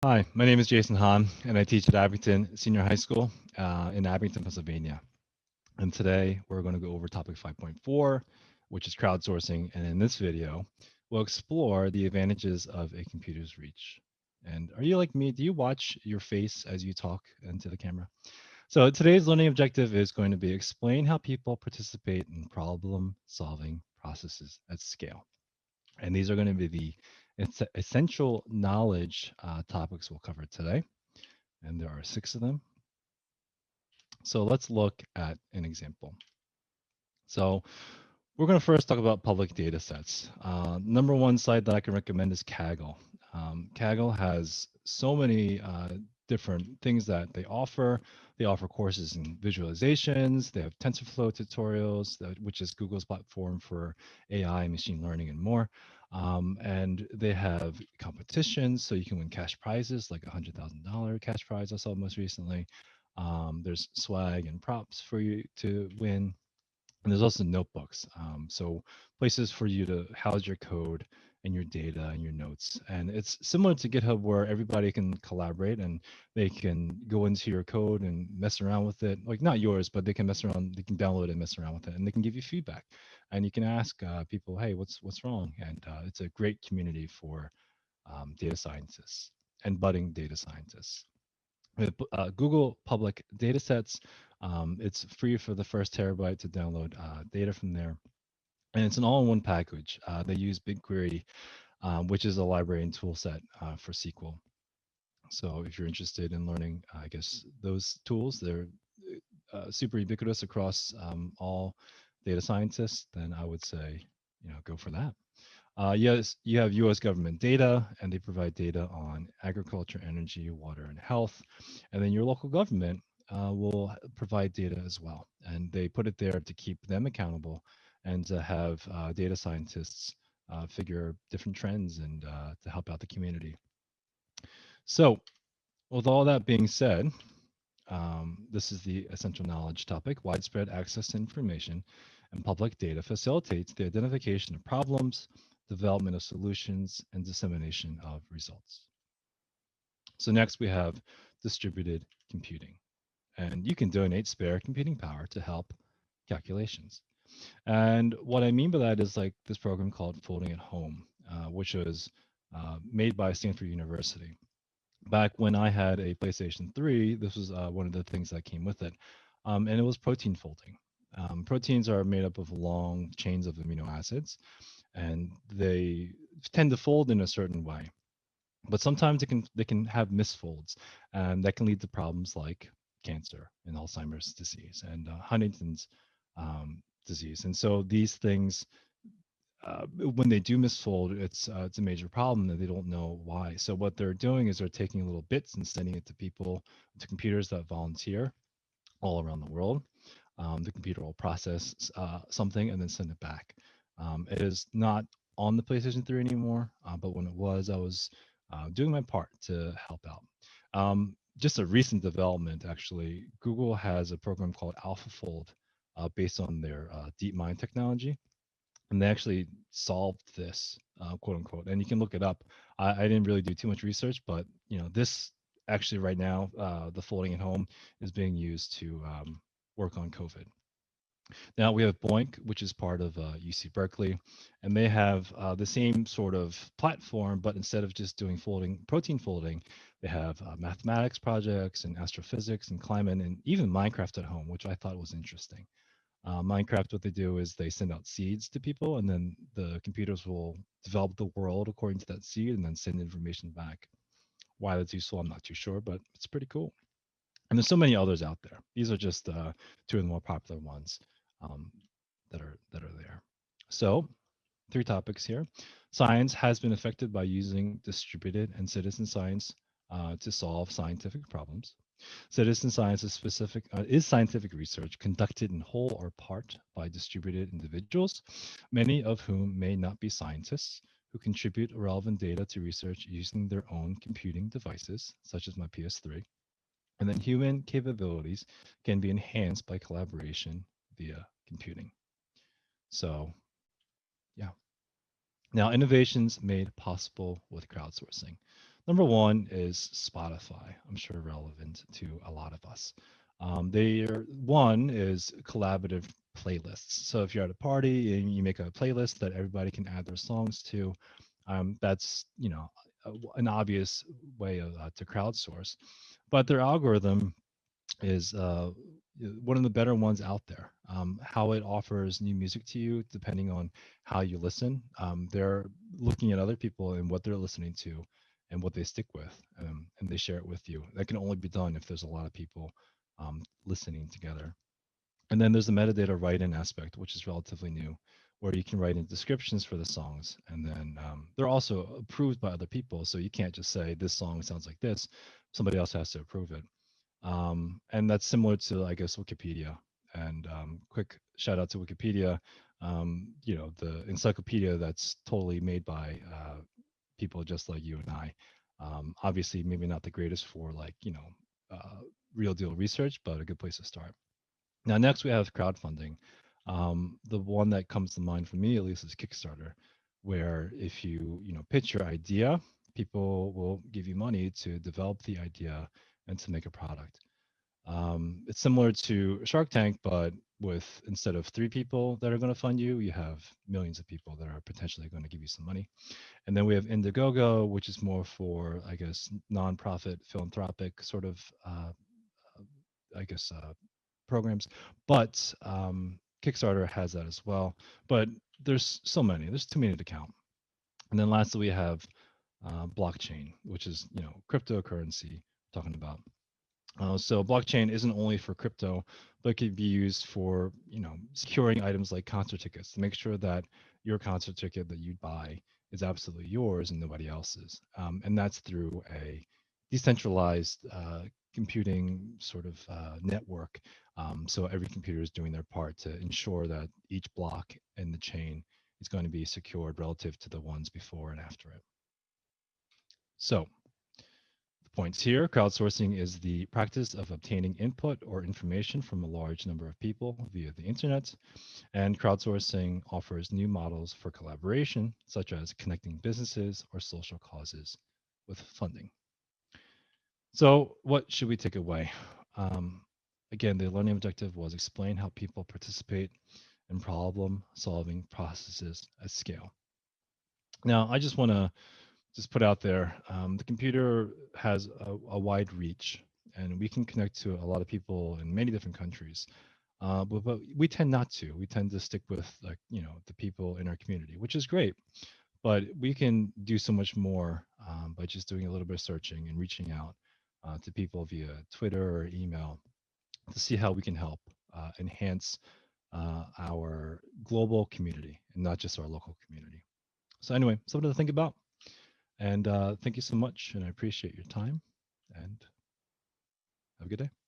Hi, my name is Jason Hahn, and I teach at Abington Senior High School in Abington, Pennsylvania. And today we're going to go over topic 5.4, which is crowdsourcing. And in this video, we'll explore the advantages of a computer's reach. And are you like me? Do you watch your face as you talk into the camera? So today's learning objective is going to be explain how people participate in problem solving processes at scale. And these are going to be the essential knowledge topics we'll cover today. And there are 6 of them. So let's look at an example. So we're going to first talk about public data sets. Number one site that I can recommend is Kaggle. Kaggle has so many different things that they offer. They offer courses in visualizations. They have TensorFlow tutorials, which is Google's platform for AI, machine learning, and more. And they have competitions, so you can win cash prizes, like a $100,000 cash prize I saw most recently. There's swag and props for you to win. And there's also notebooks. So places for you to house your code and your data and your notes. And it's similar to GitHub where everybody can collaborate and they can go into your code and mess around with it. Like not yours, but they can mess around, they can download it and mess around with it and they can give you feedback. And you can ask people, hey, what's wrong? And it's a great community for data scientists and budding data scientists. With Google public data sets, it's free for the first terabyte to download data from there. And it's an all-in-one package. They use BigQuery, which is a library and tool set for SQL. So if you're interested in learning, I guess those tools, they're super ubiquitous across all data scientists, then I would say, go for that. Yes, you have US government data, and they provide data on agriculture, energy, water, and health. And then your local government will provide data as well. And they put it there to keep them accountable and to have data scientists figure different trends and to help out the community. So, with all that being said, this is the essential knowledge topic. Widespread access to information and public data facilitates the identification of problems, development of solutions, and dissemination of results. So next we have distributed computing. And you can donate spare computing power to help calculations. And what I mean by that is like this program called Folding at Home, which was made by Stanford University. Back when I had a PlayStation 3, this was one of the things that came with it, and it was protein folding. Proteins are made up of long chains of amino acids, and they tend to fold in a certain way. But sometimes they can have misfolds, and that can lead to problems like cancer and Alzheimer's disease and Huntington's disease. And so these things when they do misfold, it's a major problem that they don't know why. So what they're doing is they're taking little bits and sending it to people, to computers that volunteer all around the world. The computer will process something and then send it back. It is not on the PlayStation 3 anymore, but when it was, I was doing my part to help out. Just a recent development, actually, Google has a program called AlphaFold based on their DeepMind technology, and they actually solved this, quote unquote. And you can look it up. I didn't really do too much research, but this actually right now, the folding at home is being used to work on COVID. Now we have Boink, which is part of UC Berkeley, and they have the same sort of platform, but instead of just doing protein folding, they have mathematics projects and astrophysics and climate and even Minecraft at home, which I thought was interesting. Minecraft, what they do is they send out seeds to people, and then the computers will develop the world according to that seed and then send information back. Why that's useful, I'm not too sure, but it's pretty cool. And there's so many others out there. These are just 2 of the more popular ones um, that are there. So 3 topics here. Science has been affected by using distributed and citizen science to solve scientific problems. Citizen science is scientific research conducted in whole or part by distributed individuals, many of whom may not be scientists, who contribute relevant data to research using their own computing devices, such as my PS3. And then human capabilities can be enhanced by collaboration via computing. So, yeah. Now, innovations made possible with crowdsourcing. Number one is Spotify. I'm sure relevant to a lot of us. One is collaborative playlists. So if you're at a party and you make a playlist that everybody can add their songs to, that's an obvious way to crowdsource. But their algorithm is one of the better ones out there. How it offers new music to you depending on how you listen. They're looking at other people and what they're listening to and what they stick with, and they share it with you. That can only be done if there's a lot of people listening together. And then there's the metadata write-in aspect, which is relatively new, where you can write in descriptions for the songs, and then they're also approved by other people. So you can't just say this song sounds like this; somebody else has to approve it. And that's similar to, I guess, Wikipedia. And quick shout out to Wikipedia. The encyclopedia that's totally made by people just like you and I. Obviously, maybe not the greatest for uh, real deal research, but a good place to start. Now, next we have crowdfunding. The one that comes to mind for me, at least, is Kickstarter, where if you pitch your idea, people will give you money to develop the idea and to make a product. It's similar to Shark Tank, but with instead of three people that are going to fund you, you have millions of people that are potentially going to give you some money. And then we have Indiegogo, which is more for, I guess, nonprofit, philanthropic sort of, I guess, programs. But Kickstarter has that as well. But there's so many. There's too many to count. And then lastly, we have blockchain, which is cryptocurrency. Talking about. So blockchain isn't only for crypto, but it could be used for securing items like concert tickets to make sure that your concert ticket that you buy is absolutely yours and nobody else's. And that's through a decentralized computing sort of network. So every computer is doing their part to ensure that each block in the chain is going to be secured relative to the ones before and after it. So points here. Crowdsourcing is the practice of obtaining input or information from a large number of people via the internet. And crowdsourcing offers new models for collaboration, such as connecting businesses or social causes with funding. So, what should we take away? Um, Again, the learning objective was explain how people participate in problem solving processes at scale. Now, I just want to just put out there, the computer has a wide reach, and we can connect to a lot of people in many different countries. But we tend not to. We tend to stick with the people in our community, which is great. But we can do so much more by just doing a little bit of searching and reaching out to people via Twitter or email to see how we can help enhance our global community and not just our local community. So anyway, something to think about. And thank you so much. And I appreciate your time. And have a good day.